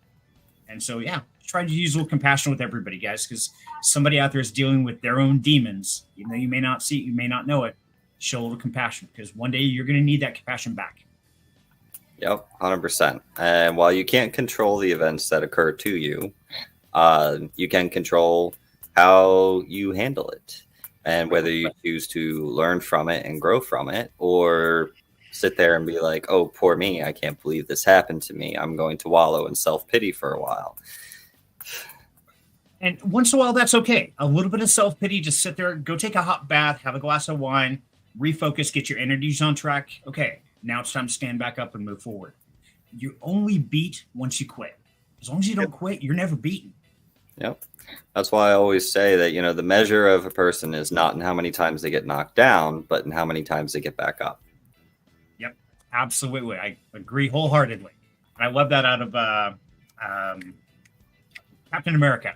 And so, try to use a little compassion with everybody, guys, because somebody out there is dealing with their own demons. Even though you may not see it, you may not know it, show a little compassion, because one day you're going to need that compassion back. Yep, 100%. And while you can't control the events that occur to you, you can control how you handle it, and whether you choose to learn from it and grow from it, or sit there and be like, oh, poor me, I can't believe this happened to me. I'm going to wallow in self-pity for a while. And once in a while, that's okay. A little bit of self-pity, just sit there, go take a hot bath, have a glass of wine, refocus, get your energies on track. Okay, now it's time to stand back up and move forward. You only beat once you quit. As long as you don't quit, you're never beaten. Yep. That's why I always say that, the measure of a person is not in how many times they get knocked down, but in how many times they get back up. Yep, absolutely. I agree wholeheartedly. I love that out of, Captain America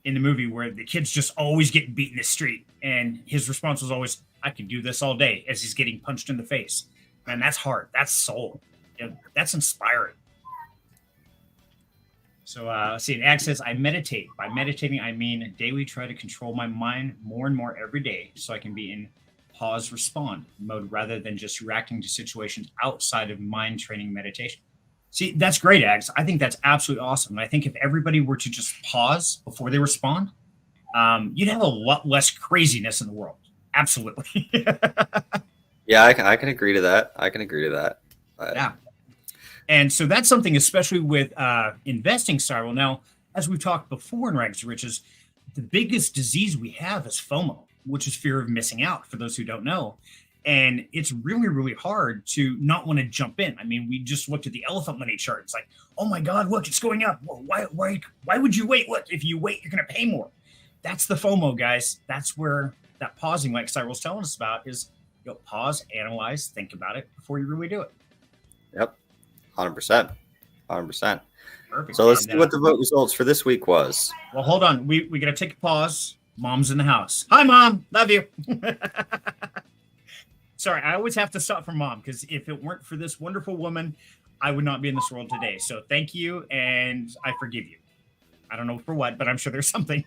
in the movie where the kid's just always getting beat in the street. And his response was always, I can do this all day, as he's getting punched in the face. Man, that's hard. That's soul. That's inspiring. So let's see. Ag says, I meditate. By meditating, I mean daily try to control my mind more and more every day so I can be in pause respond mode rather than just reacting to situations outside of mind training meditation. See, that's great, Ags. I think that's absolutely awesome. And I think if everybody were to just pause before they respond, you'd have a lot less craziness in the world. Absolutely. Yeah, I can agree to that. Yeah. And so that's something, especially with investing, Cyril. Now, as we've talked before in Rags to Riches, the biggest disease we have is FOMO, which is fear of missing out, for those who don't know. And it's really, really hard to not want to jump in. I mean, we just looked at the elephant money chart. It's like, oh my God, look, it's going up. Well, why would you wait? Look, if you wait, you're going to pay more. That's the FOMO, guys. That's where that pausing, like Cyril's telling us about, is pause, analyze, think about it before you really do it. Yep, 100%. Perfect. So let's see what the vote results for this week was. Well, hold on. We got to take a pause. Mom's in the house. Hi, Mom. Love you. Sorry, I always have to stop for Mom, because if it weren't for this wonderful woman, I would not be in this world today. So thank you, and I forgive you. I don't know for what, but I'm sure there's something.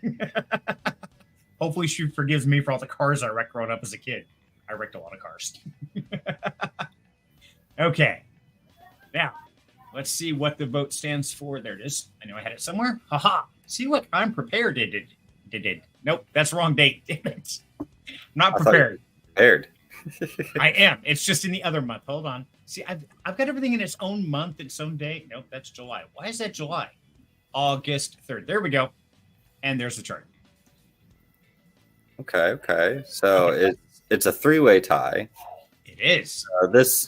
Hopefully she forgives me for all the cars I wrecked growing up as a kid. I wrecked a lot of cars. Okay. Now, let's see what the vote stands for. There it is. I know I had it somewhere. Haha. See, look, I'm prepared. Nope, that's the wrong date. Damn it. Not prepared. Prepared. I am. It's just in the other month. Hold on. See, I've got everything in its own month, its own day. Nope, that's July. Why is that July? August 3rd. There we go. And there's the chart. Okay. So it's a three-way tie. It is.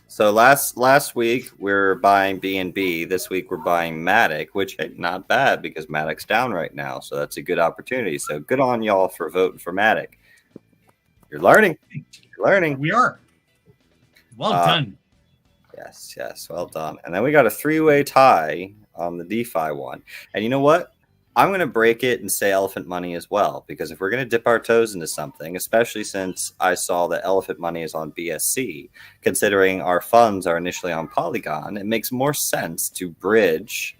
So last week we're buying BNB. This week we're buying Matic, which ain't not bad because Matic's down right now. So that's a good opportunity. So good on y'all for voting for Matic. You're learning. We are. Well done. Yes. Well done. And then we got a three-way tie on the DeFi one. And you know what? I'm going to break it and say elephant money as well, because if we're going to dip our toes into something, especially since I saw that elephant money is on BSC, considering our funds are initially on Polygon, it makes more sense to bridge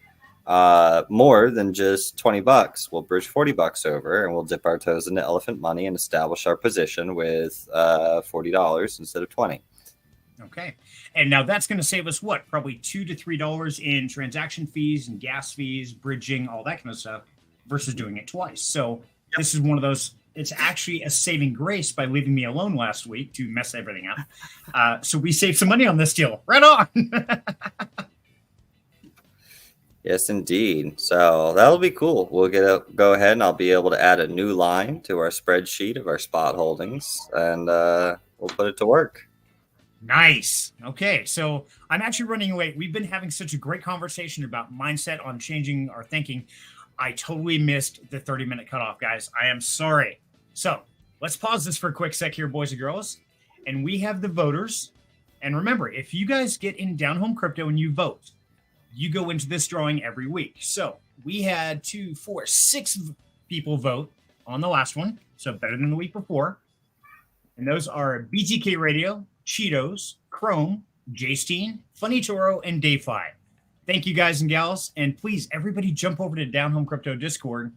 more than just $20. We'll bridge $40 over and we'll dip our toes into elephant money and establish our position with $40 instead of $20. Okay. And now that's going to save us what? Probably $2 to $3 in transaction fees and gas fees, bridging, all that kind of stuff, versus doing it twice. So This is one of those, it's actually a saving grace by leaving me alone last week to mess everything up. So we saved some money on this deal. Right on. Yes, indeed. So that'll be cool. We'll go ahead and I'll be able to add a new line to our spreadsheet of our spot holdings, and we'll put it to work. Nice. Okay, so I'm actually running late. We've been having such a great conversation about mindset on changing our thinking. I totally missed the 30-minute cutoff, guys. I am sorry. So let's pause this for a quick sec here, boys and girls. And we have the voters. And remember, if you guys get in Down Home Crypto and you vote, you go into this drawing every week. So we had 2, 4, 6 people vote on the last one. So better than the week before. And those are BTK Radio, Cheetos, Chrome, Jastein, Funny Toro, and Dayfly. Thank you, guys and gals. And please, everybody jump over to Down Home Crypto Discord.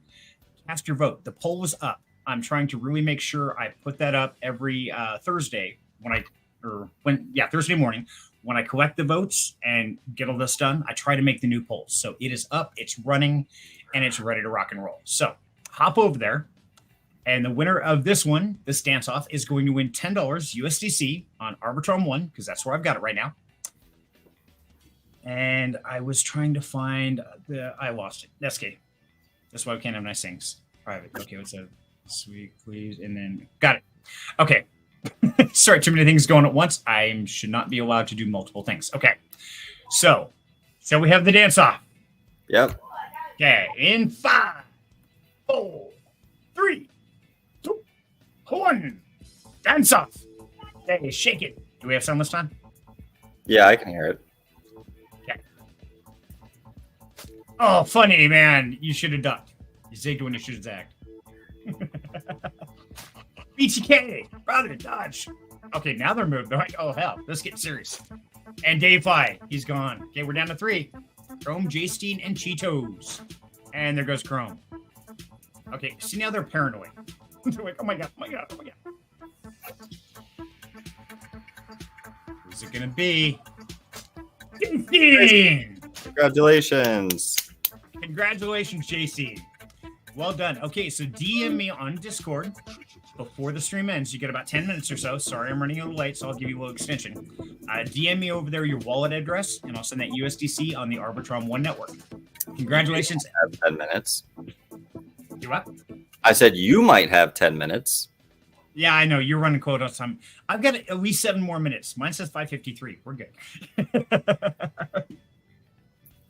Cast your vote. The poll is up. I'm trying to really make sure I put that up every Thursday Thursday morning. When I collect the votes and get all this done, I try to make the new polls. So it is up, it's running, and it's ready to rock and roll. So hop over there. And the winner of this one, this dance-off, is going to win $10 USDC on Arbitrum 1, because that's where I've got it right now. And I was trying to find I lost it. That's okay. That's why we can't have nice things. Private. Okay, what's a sweet, please? And then got it. Okay. Sorry, too many things going at once. I should not be allowed to do multiple things. Okay. So we have the dance-off. Yep. Okay. In 5, 4, 3, 2, 1. Dance off. Okay, shake it. Do we have sound this time? Yeah, I can hear it. Okay. Oh, funny, man. You should have ducked. You zigged when you should have zagged. BTK, brother, dodge. Okay, now they're moved. They're like, oh, hell, let's get serious. And Dave Fi, he's gone. Okay, we're down to 3. Chrome, J-Steen, and Cheetos. And there goes Chrome. Okay, see, now they're paranoid. They're like, oh my God, oh my God, oh my God. Who's it going to be? J-Steen! Congratulations. Congratulations, JC. Well done. Okay, so DM me on Discord before the stream ends. You get about 10 minutes or so. Sorry, I'm running a little late, so I'll give you a little extension. DM me over there your wallet address, and I'll send that USDC on the Arbitron One network. Congratulations. I have 10 minutes. You what? I said you might have 10 minutes. Yeah, I know. You're running quota time. I've got at least 7 more minutes. Mine says 5:53. We're good.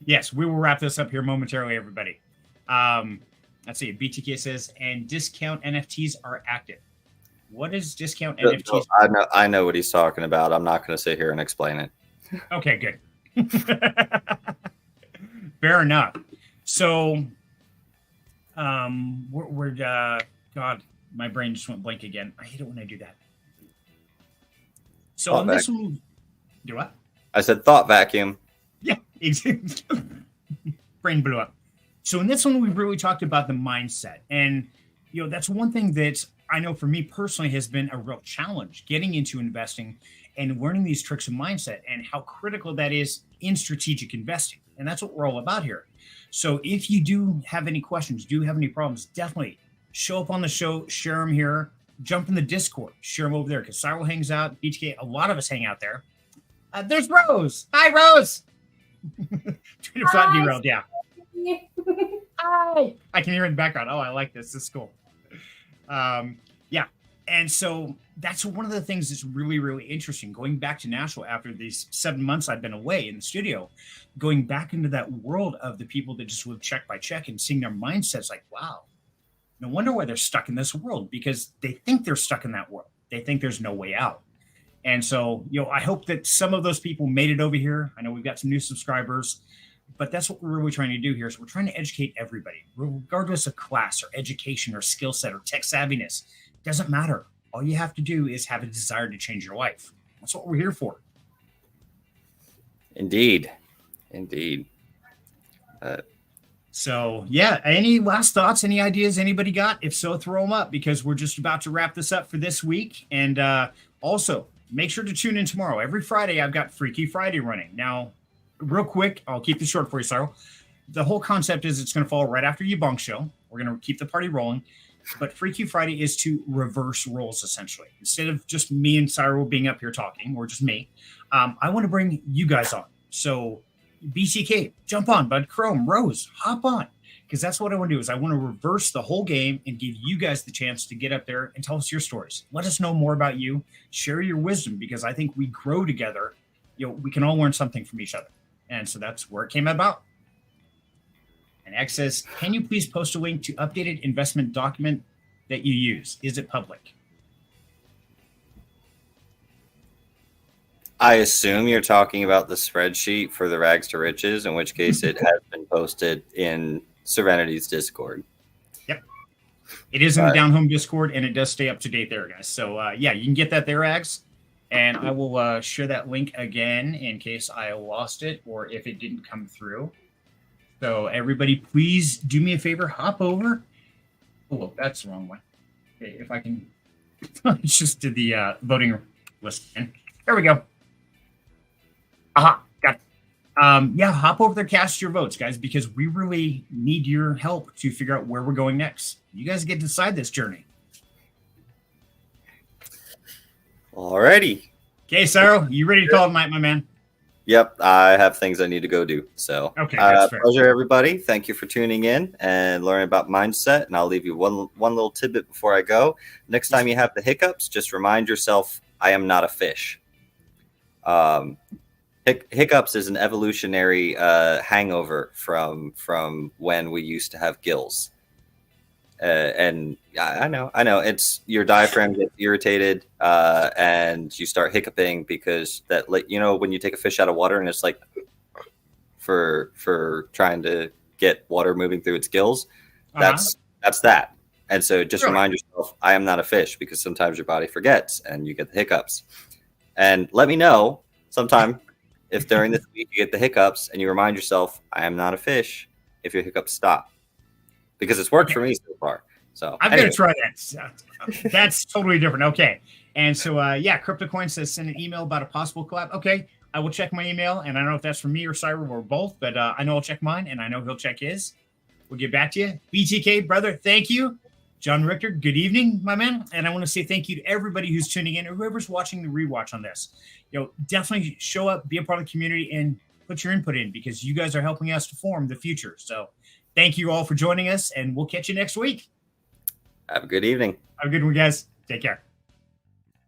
Yes, we will wrap this up here momentarily, everybody. Let's see. BTK says, and discount NFTs are active. What is discount NFTs? I know what he's talking about. I'm not going to sit here and explain it. Okay, good. Fair enough. So, God, my brain just went blank again. I hate it when I do that. So on this one, do what? I said thought vacuum. Yeah, exactly. Brain blew up. So in this one, we really talked about the mindset. And, that's one thing that I know for me personally has been a real challenge, getting into investing and learning these tricks of mindset and how critical that is in strategic investing. And that's what we're all about here. So if you do have any questions, do have any problems, definitely show up on the show, share them here, jump in the Discord, share them over there, because Cyril hangs out, BTK, a lot of us hang out there. There's Rose. Hi, Rose. Twitter flat derailed, yeah. Hi. I can hear in the background. Oh, I like this. This is cool. Yeah. And so that's one of the things that's really, really interesting. Going back to Nashville after these 7 months I've been away in the studio, going back into that world of the people that just live check by check and seeing their mindsets like, wow, no wonder why they're stuck in this world, because they think they're stuck in that world. They think there's no way out. And so, I hope that some of those people made it over here. I know we've got some new subscribers, but that's what we're really trying to do here. So we're trying to educate everybody, regardless of class or education or skill set or tech savviness. It doesn't matter. All you have to do is have a desire to change your life. That's what we're here for. Indeed. So, yeah, any last thoughts, any ideas anybody got? If so, throw them up, because we're just about to wrap this up for this week. And also, make sure to tune in tomorrow. Every Friday, I've got Freaky Friday running. Now, real quick, I'll keep this short for you, Cyril. The whole concept is it's going to fall right after your bunk show. We're going to keep the party rolling. But Freaky Friday is to reverse roles, essentially. Instead of just me and Cyril being up here talking, or just me, I want to bring you guys on. So BCK, jump on, bud. Chrome, Rose, hop on. Because that's what I want to do, is I want to reverse the whole game and give you guys the chance to get up there and tell us your stories. Let us know more about you. Share your wisdom, because I think we grow together. We can all learn something from each other. And so that's where it came about. And X says, can you please post a link to updated investment document that you use? Is it public? I assume you're talking about the spreadsheet for the Rags to Riches, in which case it has been posted in Serenity's Discord. Yep. It is in the Down Home Discord, and it does stay up to date there, guys. So, yeah, you can get that there, Rags. And I will share that link again in case I lost it or if it didn't come through. So everybody, please do me a favor, hop over. Oh, that's the wrong one. Okay, if I can just did the voting list again. There we go. Aha, got it. Yeah, hop over there, cast your votes, guys, because we really need your help to figure out where we're going next. You guys get to decide this journey. Alrighty. Okay, Cyril, you ready to call it night, my man? Yep, I have things I need to go do. So, okay, that's fair. Pleasure, everybody. Thank you for tuning in and learning about mindset. And I'll leave you one little tidbit before I go. Next time you have the hiccups, just remind yourself, I am not a fish. Hiccups is an evolutionary hangover from when we used to have gills. And I know it's your diaphragm gets irritated and you start hiccuping because that, like, when you take a fish out of water and it's like for trying to get water moving through its gills. That's that. And so just remind yourself, I am not a fish, because sometimes your body forgets and you get the hiccups. And let me know sometime if during this week you get the hiccups and you remind yourself, I am not a fish, if your hiccups stop, because it's worked for me so far. So I'm going to try that. That's totally different. Okay. And so, CryptoCoin says send an email about a possible collab. Okay. I will check my email, and I don't know if that's from me or Cyril or both, but I know I'll check mine, and I know he'll check his. We'll get back to you. BTK, brother, thank you. John Richter, good evening, my man. And I want to say thank you to everybody who's tuning in or whoever's watching the rewatch on this. Definitely show up, be a part of the community, and put your input in, because you guys are helping us to form the future. So thank you all for joining us, and we'll catch you next week. Have a good evening. Have a good one, guys. Take care.